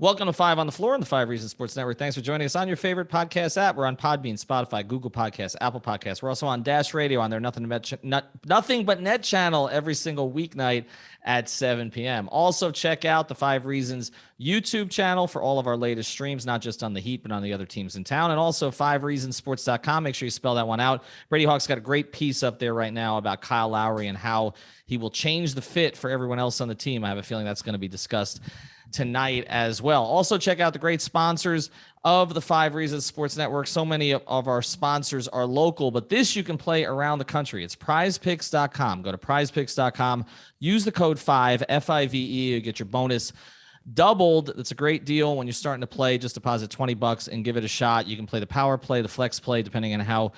Welcome to Five on the Floor on the Five Reasons Sports Network. Thanks for joining us on your favorite podcast app. We're on Podbean, Spotify, Google Podcasts, Apple Podcasts. We're also on Dash Radio on their Nothing But Net channel every single weeknight at 7 p.m. Also, check out the Five Reasons YouTube channel for all of our latest streams, not just on the Heat, but on the other teams in town. And also, fivereasonsports.com. Make sure you spell that one out. Brady Hawk's got a great piece up there right now about Kyle Lowry and how he will change the fit for everyone else on the team. I have a feeling that's going to be discussed tonight as well. Also, check out the great sponsors of the Five Reasons Sports Network. So many of our sponsors are local, but this you can play around the country. It's prizepicks.com. Go to prizepicks.com. Use the code 5, F-I-V-E. You get your bonus doubled. That's a great deal when you're starting to play. Just deposit $20 and give it a shot. You can play the power play, the flex play, depending on how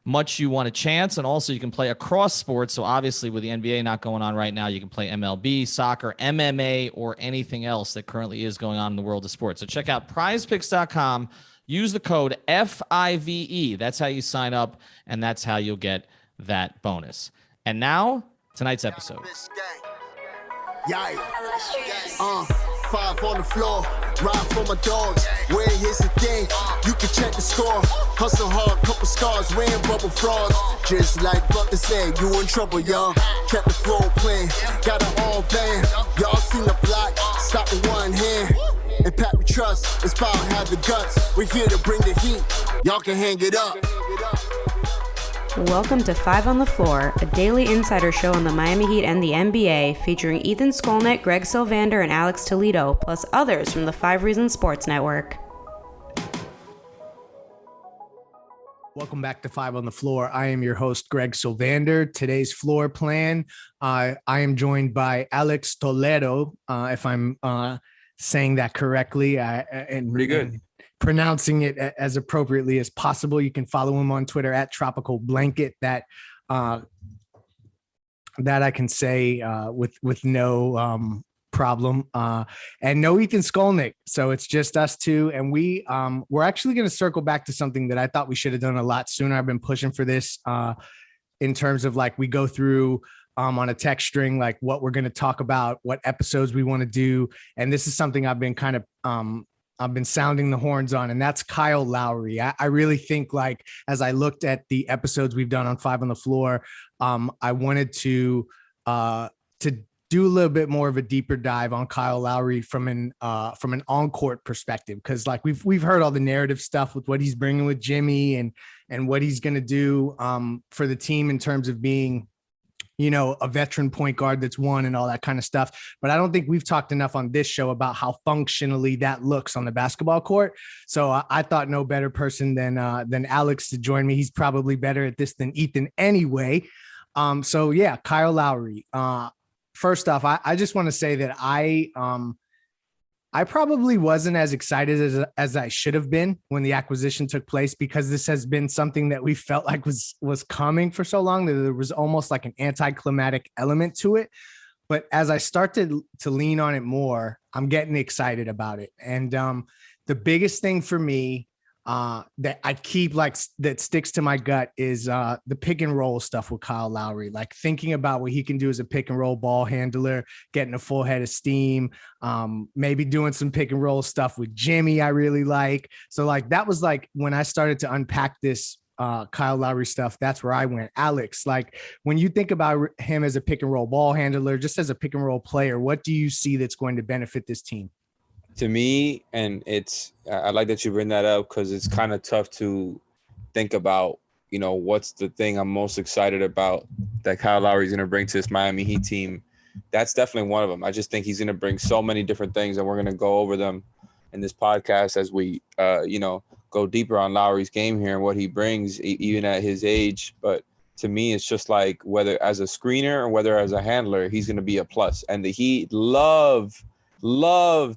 much you want a chance. And also you can play across sports. So obviously with the NBA not going on right now, you can play MLB, soccer, MMA, or anything else that currently is going on in the world of sports. So check out prizepicks.com. Use the code FIVE. That's how you sign up, and that's how you'll get that bonus. And now, tonight's episode. Five on the floor, ride for my dogs. Where here's the thing, you can check the score. Hustle hard, couple scars, wearing bubble frauds. Just like Butler said, you in trouble, y'all. Kept the floor playing, got it all banned. Y'all seen the block, stop with one hand. And Pat we trust, it's power, have the guts. We're here to bring the heat, y'all can hang it up. Welcome to Five on the Floor, a daily insider show on the Miami Heat and the NBA, featuring Ethan Skolnick, Greg Sylvander, and Alex Toledo, plus others from the Five Reasons Sports Network. Welcome back to Five on the Floor. I am your host, Greg Sylvander. Today's floor plan, I am joined by Alex Toledo, if I'm saying that correctly. Pretty good. Pronouncing it as appropriately as possible. You can follow him on Twitter at Tropical Blanket. That I can say with no problem. And no Ethan Skolnick. So it's just us two. And we're actually going to circle back to something that I thought we should have done a lot sooner. I've been pushing for this in terms of like we go through on a text string, like what we're going to talk about, what episodes we want to do. And this is something I've been kind of I've been sounding the horns on, and that's Kyle Lowry. I really think, like, as I looked at the episodes we've done on Five on the Floor, I wanted to do a little bit more of a deeper dive on Kyle Lowry from an on-court perspective, because like we've heard all the narrative stuff with what he's bringing with Jimmy and what he's going to do for the team in terms of being, you know, a veteran point guard that's won and all that kind of stuff. But I don't think we've talked enough on this show about how functionally that looks on the basketball court. So I thought no better person than Alex to join me. He's probably better at this than Ethan anyway. So yeah, Kyle Lowry. First off, I just want to say that I probably wasn't as excited as I should have been when the acquisition took place, because this has been something that we felt like was coming for so long that there was almost like an anticlimactic element to it. But as I started to lean on it more, I'm getting excited about it. And the biggest thing for me that I keep like that sticks to my gut is the pick and roll stuff with Kyle Lowry, like thinking about what he can do as a pick and roll ball handler, getting a full head of steam, maybe doing some pick and roll stuff with Jimmy. I really like. So like, that was like when I started to unpack this Kyle Lowry stuff, that's where I went. Alex, like when you think about him as a pick and roll ball handler, just as a pick and roll player, what do you see that's going to benefit this team? To me, and I like that you bring that up, because it's kind of tough to think about, you know, what's the thing I'm most excited about that Kyle Lowry is going to bring to this Miami Heat team. That's definitely one of them. I just think he's going to bring so many different things, and we're going to go over them in this podcast as we, go deeper on Lowry's game here and what he brings, even at his age. But to me, it's just like whether as a screener or whether as a handler, he's going to be a plus. And the Heat love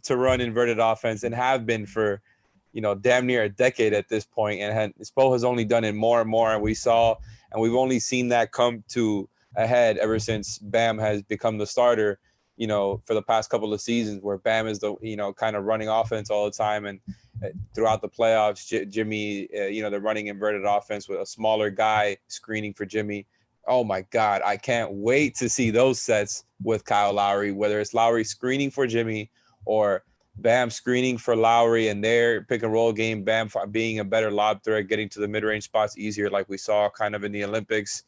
to run inverted offense and have been for, damn near a decade at this point. And Spo has only done it more and more. And we've only seen that come to a head ever since Bam has become the starter, for the past couple of seasons, where Bam is the, kind of running offense all the time. And throughout the playoffs, Jimmy, they're running inverted offense with a smaller guy screening for Jimmy. Oh my God, I can't wait to see those sets with Kyle Lowry, whether it's Lowry screening for Jimmy or Bam screening for Lowry and their pick and roll game, Bam being a better lob threat, getting to the mid-range spots easier, like we saw kind of in the Olympics,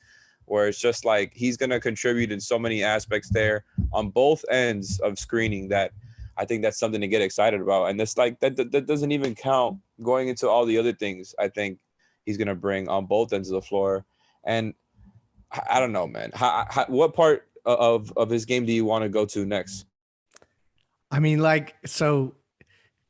where it's just like he's going to contribute in so many aspects there on both ends of screening that I think that's something to get excited about. And that's like that doesn't even count going into all the other things I think he's going to bring on both ends of the floor. And I don't know, man. What part of his game do you want to go to next? I mean, like, so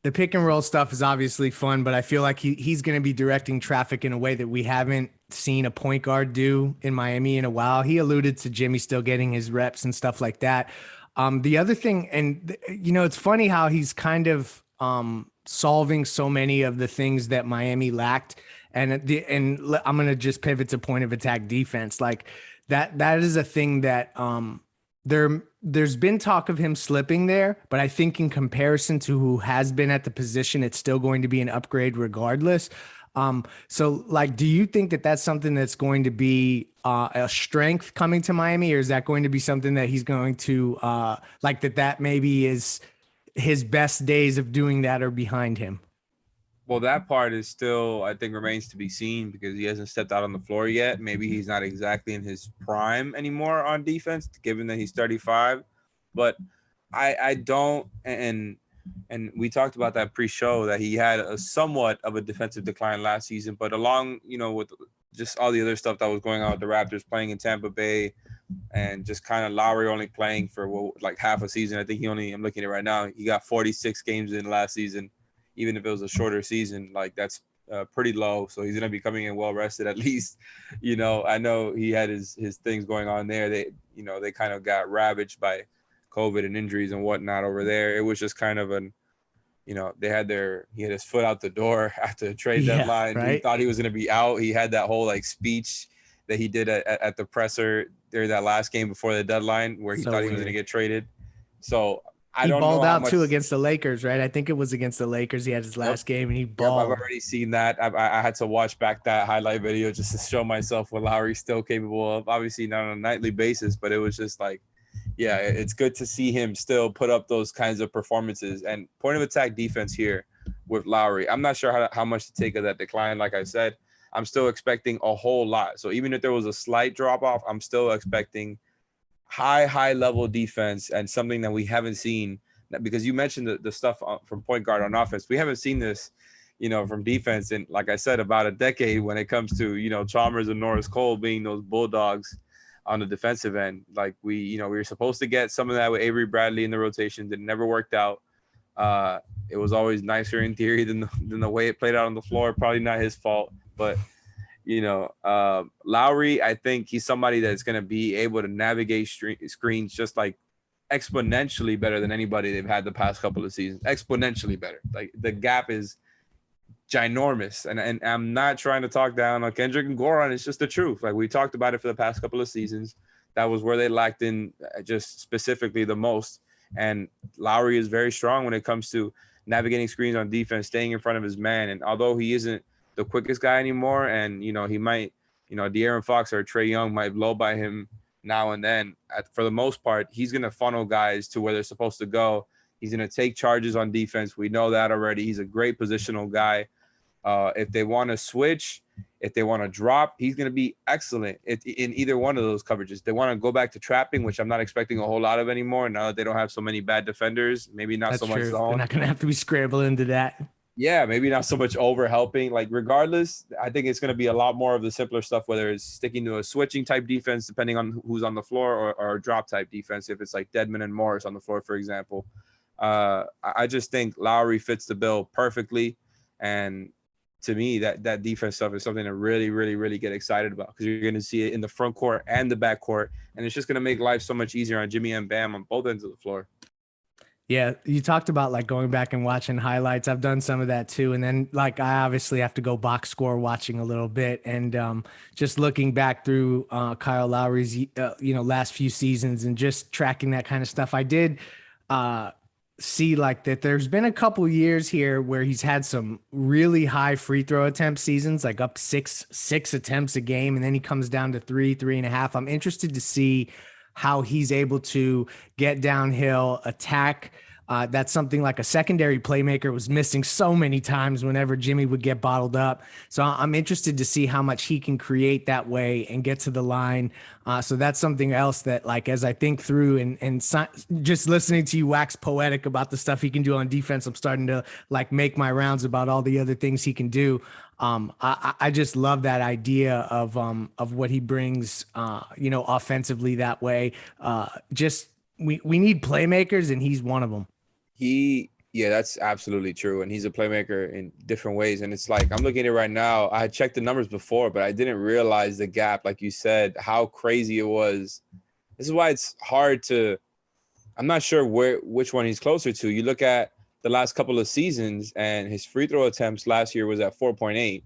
the pick and roll stuff is obviously fun, but I feel like he's going to be directing traffic in a way that we haven't seen a point guard do in Miami in a while. He alluded to Jimmy still getting his reps and stuff like that. The other thing, and it's funny how he's kind of solving so many of the things that Miami lacked. And I'm going to just pivot to point of attack defense. Like that is a thing that there's been talk of him slipping there, but I think in comparison to who has been at the position, it's still going to be an upgrade regardless. So like, do you think that that's something that's going to be a strength coming to Miami, or is that going to be something that he's going to like that maybe is his best days of doing that are behind him? Well, that part is still, I think, remains to be seen because he hasn't stepped out on the floor yet. Maybe he's not exactly in his prime anymore on defense, given that he's 35. But I don't, and we talked about that pre-show that he had a somewhat of a defensive decline last season, but along, with just all the other stuff that was going on with the Raptors playing in Tampa Bay and just kind of Lowry only playing for like half a season. I think I'm looking at it right now, he got 46 games in last season. Even if it was a shorter season, like that's pretty low. So he's going to be coming in well rested at least. I know he had his things going on there. They kind of got ravaged by COVID and injuries and whatnot over there. It was just kind of he had his foot out the door after the trade deadline. Right? He thought he was going to be out. He had that whole like speech that he did at the presser during that last game before the deadline where he thought he was going to get traded. So he balled out too against the Lakers, right? I think it was against the Lakers. He had his last game and he balled. I've already seen that. I had to watch back that highlight video just to show myself what Lowry's still capable of. Obviously not on a nightly basis, but it was just like, yeah, it's good to see him still put up those kinds of performances. And point of attack defense here with Lowry. I'm not sure how much to take of that decline. Like I said, I'm still expecting a whole lot. So even if there was a slight drop off, I'm still expecting high level defense and something that we haven't seen, because you mentioned the stuff from point guard on offense. We haven't seen this, from defense in, like I said, about a decade when it comes to, Chalmers and Norris Cole being those bulldogs on the defensive end. Like we were supposed to get some of that with Avery Bradley in the rotation that never worked out. It was always nicer in theory than the way it played out on the floor. Probably not his fault, but Lowry, I think he's somebody that's going to be able to navigate screens just like exponentially better than anybody they've had the past couple of seasons. Exponentially better. Like the gap is ginormous. And I'm not trying to talk down on Kendrick and Goran. It's just the truth. Like we talked about it for the past couple of seasons. That was where they lacked in just specifically the most. And Lowry is very strong when it comes to navigating screens on defense, staying in front of his man. And although he isn't the quickest guy anymore, and he might, De'Aaron Fox or Trae Young might blow by him now and then. For the most part, he's going to funnel guys to where they're supposed to go. He's going to take charges on defense. We know that already. He's a great positional guy. If they want to switch, if they want to drop, he's going to be excellent in either one of those coverages. They want to go back to trapping, which I'm not expecting a whole lot of anymore. Now that they don't have so many bad defenders, maybe not so much zone. They're not going to have to be scrambling into that. Yeah, maybe not so much over helping. Like regardless, I think it's going to be a lot more of the simpler stuff, whether it's sticking to a switching type defense, depending on who's on the floor, or a drop type defense. If it's like Dedmon and Morris on the floor, for example, I just think Lowry fits the bill perfectly. And to me, that defense stuff is something to really, really, really get excited about, because you're going to see it in the front court and the back court. And it's just going to make life so much easier on Jimmy and Bam on both ends of the floor. Yeah, you talked about like going back and watching highlights. I've done some of that too. And then like I obviously have to go box score watching a little bit, and just looking back through Kyle Lowry's last few seasons and just tracking that kind of stuff. I did see like that there's been a couple years here where he's had some really high free throw attempt seasons, like up six attempts a game, and then he comes down to 3.5. I'm interested to see how he's able to get downhill, attack That's something like a secondary playmaker was missing so many times whenever Jimmy would get bottled up. So I'm interested to see how much he can create that way and get to the line. So that's something else that, like, as I think through just listening to you wax poetic about the stuff he can do on defense, I'm starting to like make my rounds about all the other things he can do. I just love that idea of what he brings, offensively that way. We need playmakers, and he's one of them. Yeah, that's absolutely true. And he's a playmaker in different ways. And it's like, I'm looking at it right now. I had checked the numbers before, but I didn't realize the gap, like you said, how crazy it was. This is why it's hard I'm not sure which one he's closer to. You look at the last couple of seasons, and his free throw attempts last year was at 4.8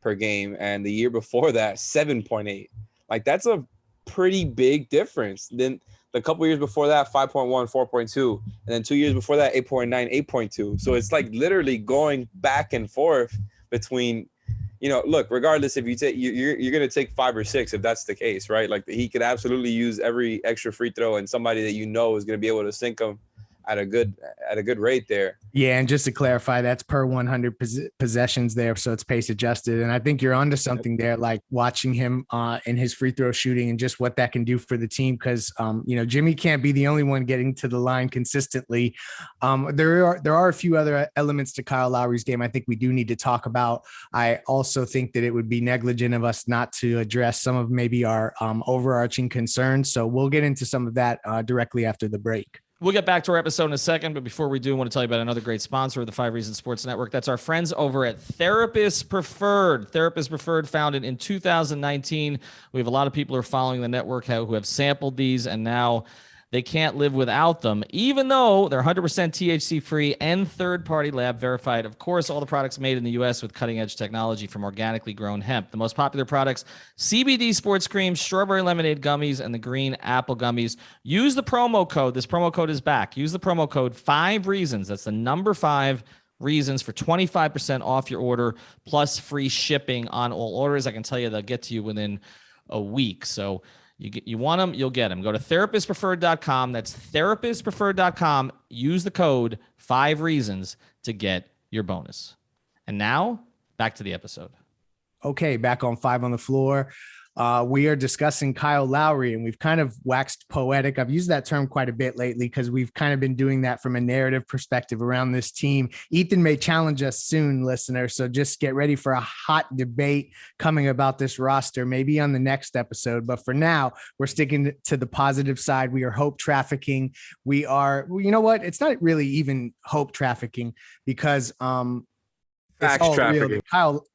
per game. And the year before that, 7.8. Like, that's a pretty big difference. Then the couple years before that, 5.1, 4.2, and then 2 years before that, 8.9, 8.2. So it's like literally going back and forth between, look, regardless if you take, you're going to take 5 or 6 if that's the case, right? Like, he could absolutely use every extra free throw, and somebody that is going to be able to sink them at a good rate there. Yeah, and just to clarify, that's per 100 possessions there, so it's pace adjusted. And I think you're onto something there, like watching him in his free throw shooting and just what that can do for the team. Because Jimmy can't be the only one getting to the line consistently. There are a few other elements to Kyle Lowry's game I think we do need to talk about. I also think that it would be negligent of us not to address some of maybe our overarching concerns. So we'll get into some of that directly after the break. We'll get back to our episode in a second, but before we do, I want to tell you about another great sponsor of the 5 Reasons Sports Network. That's our friends over at Therapist Preferred. Therapist Preferred, founded in 2019. We have a lot of people who are following the network who have sampled these, and now they can't live without them, even though they're 100% THC-free and third-party lab verified. Of course, all the products made in the U.S. with cutting-edge technology from organically grown hemp. The most popular products, CBD sports cream, strawberry lemonade gummies, and the green apple gummies. Use the promo code. This promo code is back. Use the promo code 5 Reasons. That's the number 5 Reasons for 25% off your order, plus free shipping on all orders. I can tell you they'll get to you within a week. So you want them, you'll get them. Go to therapistpreferred.com. That's therapistpreferred.com. Use the code 5 Reasons to get your bonus. And now back to the episode. Okay, back on 5 on the Floor. We are discussing Kyle Lowry, and we've kind of waxed poetic. I've used that term quite a bit lately because we've kind of been doing that from a narrative perspective around this team. Ethan may challenge us soon, listener, so just get ready for a hot debate coming about this roster, maybe on the next episode. But for now, we're sticking to the positive side. We are hope trafficking. We are, you know what? It's not really even hope trafficking because facts trafficking.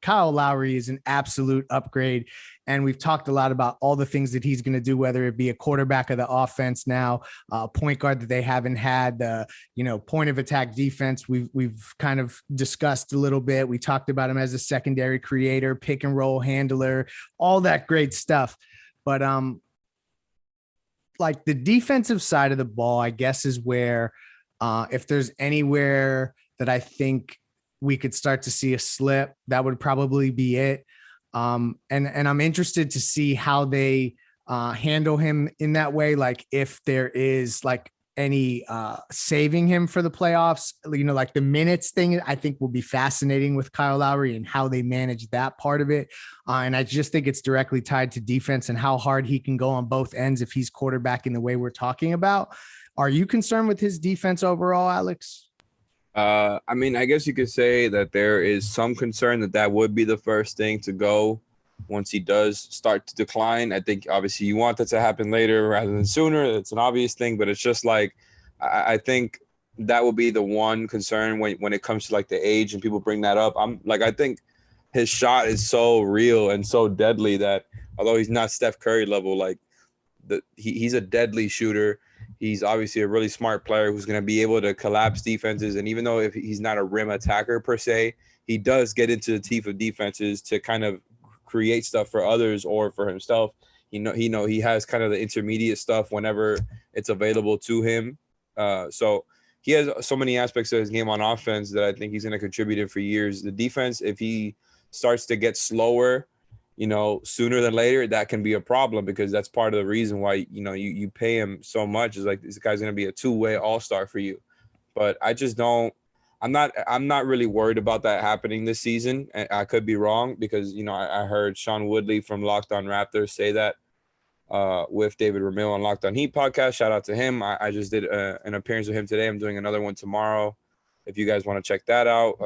Kyle Lowry is an absolute upgrade. And we've talked a lot about all the things that he's going to do, whether it be a quarterback of the offense now, point guard that they haven't had, the point of attack defense. We've kind of discussed a little bit. We talked about him as a secondary creator, pick and roll handler, all that great stuff. But like the defensive side of the ball, I guess, is where if there's anywhere that I think we could start to see a slip, that would probably be it. And I'm interested to see how they handle him in that way. Like if there is like any saving him for the playoffs, like the minutes thing, I think will be fascinating with Kyle Lowry and how they manage that part of it. And I just think it's directly tied to defense and how hard he can go on both ends if he's quarterbacking the way we're talking about. Are you concerned with his defense overall, Alex? I mean, I guess you could say that there is some concern that would be the first thing to go once he does start to decline. I think obviously you want that to happen later rather than sooner. It's an obvious thing, but it's just like, I think that would be the one concern when it comes to like the age and people bring that up. I think his shot is so real and so deadly that although he's not Steph Curry level, like he's a deadly shooter. He's obviously a really smart player who's going to be able to collapse defenses. And even though if he's not a rim attacker per se, he does get into the teeth of defenses to kind of create stuff for others or for himself. He has kind of the intermediate stuff whenever it's available to him. So he has so many aspects of his game on offense that I think he's going to contribute it for years. The defense, if he starts to get slower, sooner than later, that can be a problem because that's part of the reason why, you pay him so much is like, this guy's going to be a two-way all-star for you. but I just don't. I'm not really worried about that happening this season. And I could be wrong because I heard Sean Woodley from Locked On Raptors say that with David Ramil on Locked On Heat podcast. Shout out to him. I just did an appearance with him today. I'm doing another one tomorrow. If you guys want to check that out,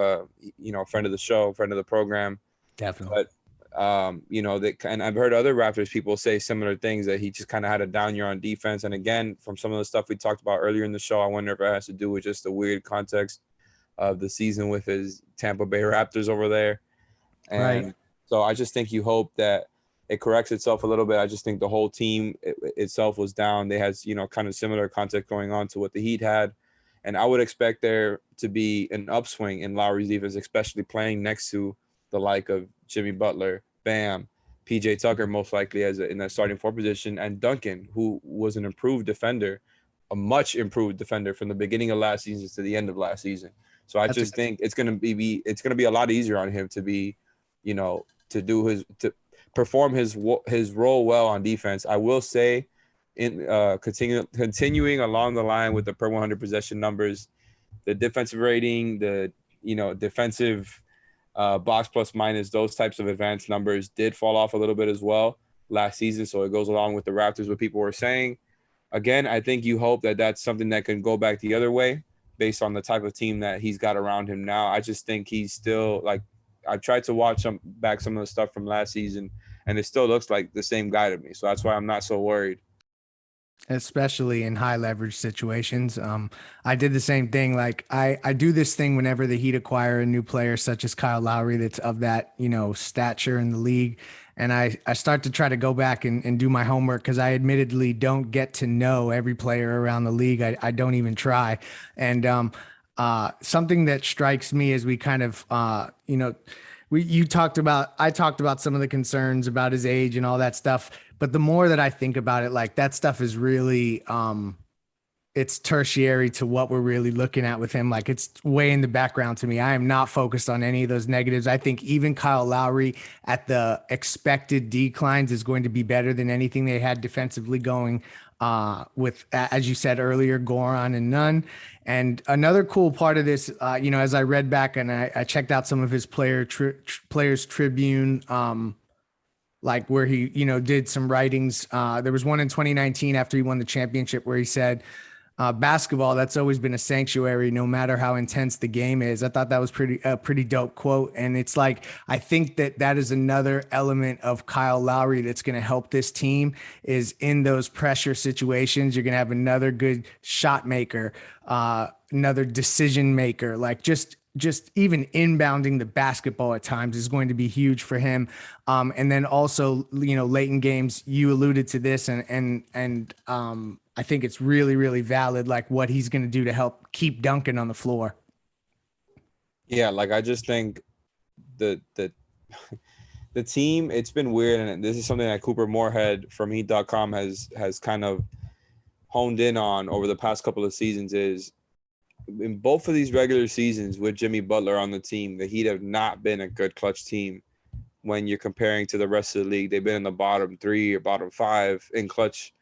friend of the show, friend of the program. Definitely. But and I've heard other Raptors people say similar things, that he just kind of had a down year on defense. And again, from some of the stuff we talked about earlier in the show, I wonder if it has to do with just the weird context of the season with his Tampa Bay Raptors over there. And Right. so I just think you hope that it corrects itself a little bit. I just think the whole team itself was down. They had, kind of similar context going on to what the Heat had. And I would expect there to be an upswing in Lowry's defense, especially playing next to the like of Jimmy Butler, Bam, PJ Tucker, most likely in that starting 4 position, and Duncan, who was an improved defender, a much improved defender from the beginning of last season to the end of last season. So I just think it's going to be a lot easier on him to be, to perform his role well on defense. I will say, in continuing along the line with the per 100 possession numbers, the defensive rating, the defensive box plus minus, those types of advanced numbers did fall off a little bit as well last season. So it goes along with the Raptors, what people were saying. Again, I think you hope that that's something that can go back the other way based on the type of team that he's got around him now. I just think he's still like, I tried to watch some of the stuff from last season, and it still looks like the same guy to me. So that's why I'm not so worried. Especially in high leverage situations. I did the same thing. Like I do this thing whenever the Heat acquire a new player, such as Kyle Lowry, that's of that, stature in the league. And I start to try to go back and do my homework, because I admittedly don't get to know every player around the league. I don't even try. And something that strikes me as we kind of, I talked about some of the concerns about his age and all that stuff. But the more that I think about it, like that stuff is really, it's tertiary to what we're really looking at with him. Like it's way in the background to me. I am not focused on any of those negatives. I think even Kyle Lowry at the expected declines is going to be better than anything they had defensively going with, as you said earlier, Goran and Nunn. And another cool part of this, as I read back and I checked out some of his Players Tribune, like where he, did some writings. There was one in 2019 after he won the championship where he said, basketball, that's always been a sanctuary, no matter how intense the game is. I thought that was pretty dope quote. And it's like, I think that is another element of Kyle Lowry that's going to help this team, is in those pressure situations. You're going to have another good shot maker, another decision maker, like just even inbounding the basketball at times is going to be huge for him. And then also, late in games, you alluded to this, and I think it's really, really valid, like what he's going to do to help keep Duncan on the floor. Yeah, like I just think the team, it's been weird, and this is something that Cooper Moorhead from Heat.com has kind of honed in on over the past couple of seasons, is in both of these regular seasons with Jimmy Butler on the team, the Heat have not been a good clutch team when you're comparing to the rest of the league. They've been in the bottom 3 or bottom 5 in clutch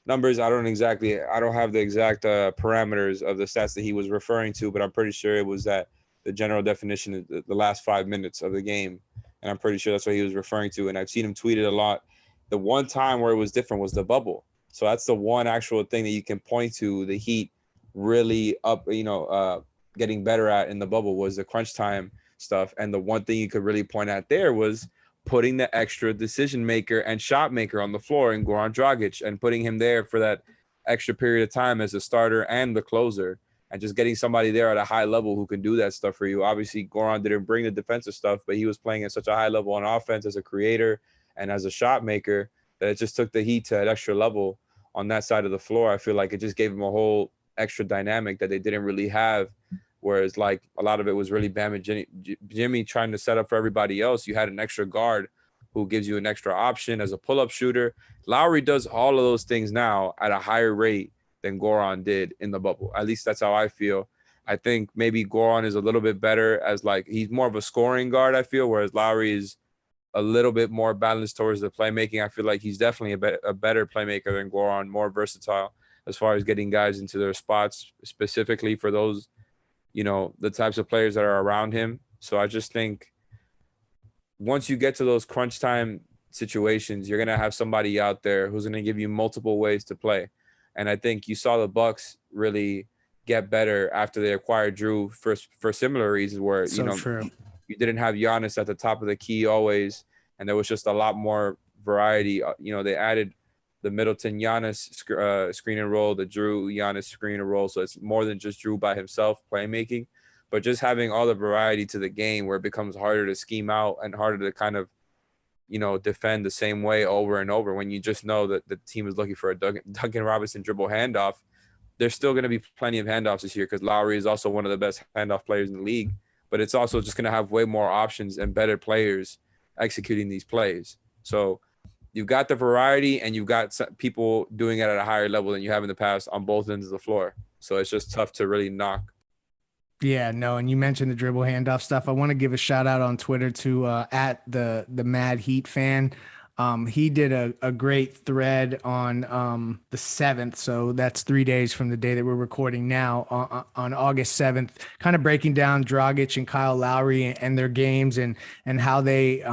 numbers. I don't have the exact parameters of the stats that he was referring to, but I'm pretty sure it was that the general definition is the last 5 minutes of the game. And I'm pretty sure that's what he was referring to. And I've seen him tweet it a lot. The one time where it was different was the bubble. So that's the one actual thing that you can point to the Heat really getting better at in the bubble, was the crunch time stuff. And the one thing you could really point at there was putting the extra decision maker and shot maker on the floor in Goran Dragic, and putting him there for that extra period of time as a starter and the closer, and just getting somebody there at a high level who can do that stuff for you. Obviously, Goran didn't bring the defensive stuff, but he was playing at such a high level on offense as a creator and as a shot maker that it just took the Heat to an extra level on that side of the floor. I feel like it just gave him a whole extra dynamic that they didn't really have. Whereas like a lot of it was really Bam and Jimmy trying to set up for everybody else. You had an extra guard who gives you an extra option as a pull-up shooter. Lowry does all of those things now at a higher rate than Goran did in the bubble. At least that's how I feel. I think maybe Goran is a little bit better as like, he's more of a scoring guard, I feel, whereas Lowry is a little bit more balanced towards the playmaking. I feel like he's definitely a better playmaker than Goran, more versatile as far as getting guys into their spots, specifically for those the types of players that are around him. So I just think once you get to those crunch time situations, you're going to have somebody out there who's going to give you multiple ways to play. And I think you saw the Bucks really get better after they acquired Drew for similar reasons where, True. you didn't have Giannis at the top of the key always. And there was just a lot more variety. They added the Middleton Giannis screen and roll, the Drew Giannis screen and roll. So it's more than just Drew by himself playmaking, but just having all the variety to the game where it becomes harder to scheme out and harder to kind of, defend the same way over and over. When you just know that the team is looking for a Duncan Robinson dribble handoff, there's still going to be plenty of handoffs this year because Lowry is also one of the best handoff players in the league, but it's also just going to have way more options and better players executing these plays. So you've got the variety and you've got people doing it at a higher level than you have in the past on both ends of the floor. So it's just tough to really knock. Yeah, no, and you mentioned the dribble handoff stuff. I want to give a shout out on Twitter to at the Mad Heat fan. He did a great thread on the 7th, so that's 3 days from the day that we're recording now, on August 7th, kind of breaking down Dragic and Kyle Lowry and their games and how they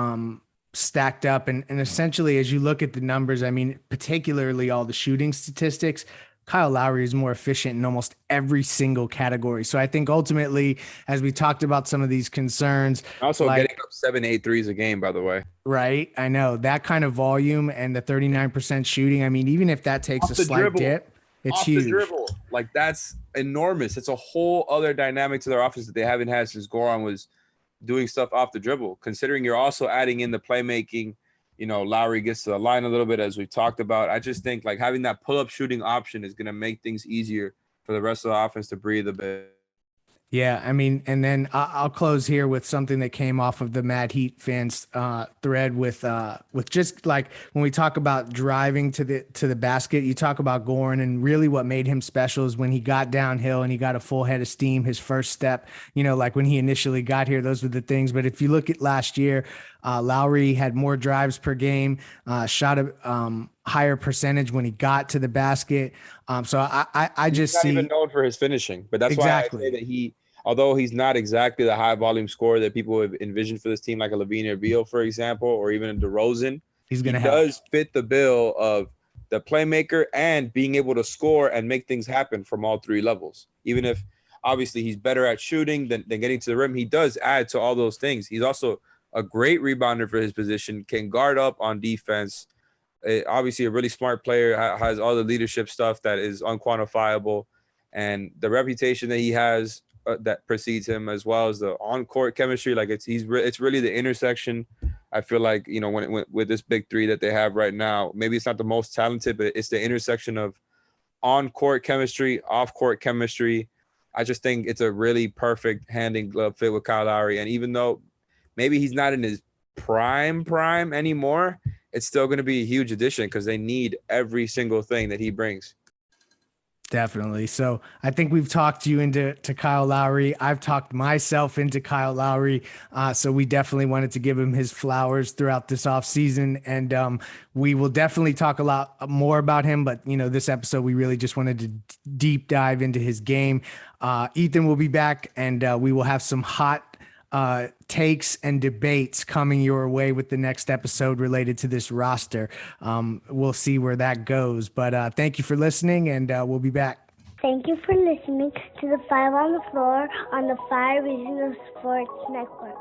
stacked up. And essentially, as you look at the numbers, I mean, particularly all the shooting statistics, Kyle Lowry is more efficient in almost every single category. So I think ultimately, as we talked about some of these concerns, also getting up 7-8 threes a game, by the way. Right. I know that kind of volume and the 39% shooting. I mean, even if that takes a slight dip, it's huge. The dribble. Like, that's enormous. It's a whole other dynamic to their offense that they haven't had since Goran was doing stuff off the dribble, considering you're also adding in the playmaking. Lowry gets to the line a little bit, as we've talked about. I just think like having that pull-up shooting option is going to make things easier for the rest of the offense to breathe a bit. Yeah, I mean, and then I'll close here with something that came off of the Mad Heat fans thread with just like when we talk about driving to the basket, you talk about Goran, and really what made him special is when he got downhill and he got a full head of steam, his first step, like when he initially got here, those were the things. But if you look at last year, Lowry had more drives per game, shot a higher percentage when he got to the basket. So I just see. He's not even known for his finishing, but that's exactly why I say that although he's not exactly the high volume scorer that people have envisioned for this team, like a Levine or Beal, for example, or even a DeRozan, he does fit the bill of the playmaker and being able to score and make things happen from all three levels. Even if obviously he's better at shooting than getting to the rim, he does add to all those things. He's also a great rebounder for his position, can guard up on defense. Obviously a really smart player, has all the leadership stuff that is unquantifiable, and the reputation that he has that precedes him, as well as the on-court chemistry. Like it's really the intersection. I feel like, when with this big three that they have right now, maybe it's not the most talented, but it's the intersection of on-court chemistry, off-court chemistry. I just think it's a really perfect hand in glove fit with Kyle Lowry. And even though maybe he's not in his prime anymore, it's still going to be a huge addition because they need every single thing that he brings. Definitely. So I think we've talked you into Kyle Lowry. I've talked myself into Kyle Lowry. So we definitely wanted to give him his flowers throughout this offseason. And we will definitely talk a lot more about him. But, this episode, we really just wanted to deep dive into his game. Ethan will be back, and we will have some hot takes and debates coming your way with the next episode related to this roster. We'll see where that goes, but thank you for listening, and we'll be back. Thank you for listening to the Five on the Floor on the Five Reasons Sports Network.